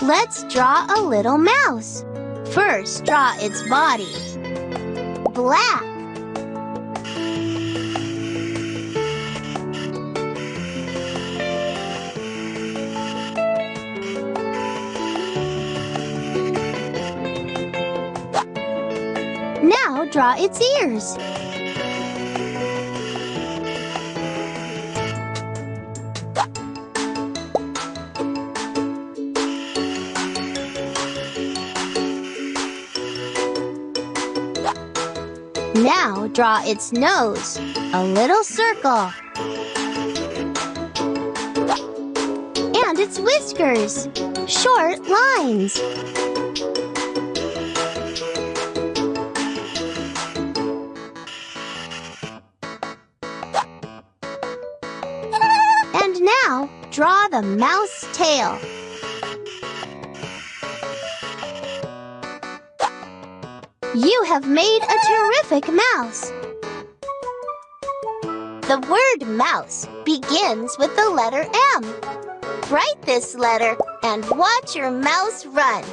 Let's draw a little mouse. First, draw its body. Black. Now draw its ears. Now draw its nose, a little circle. And its whiskers, short lines. And now draw the mouse tail. You have made a terrific mouse. The word mouse begins with the letter M. Write this letter and watch your mouse run.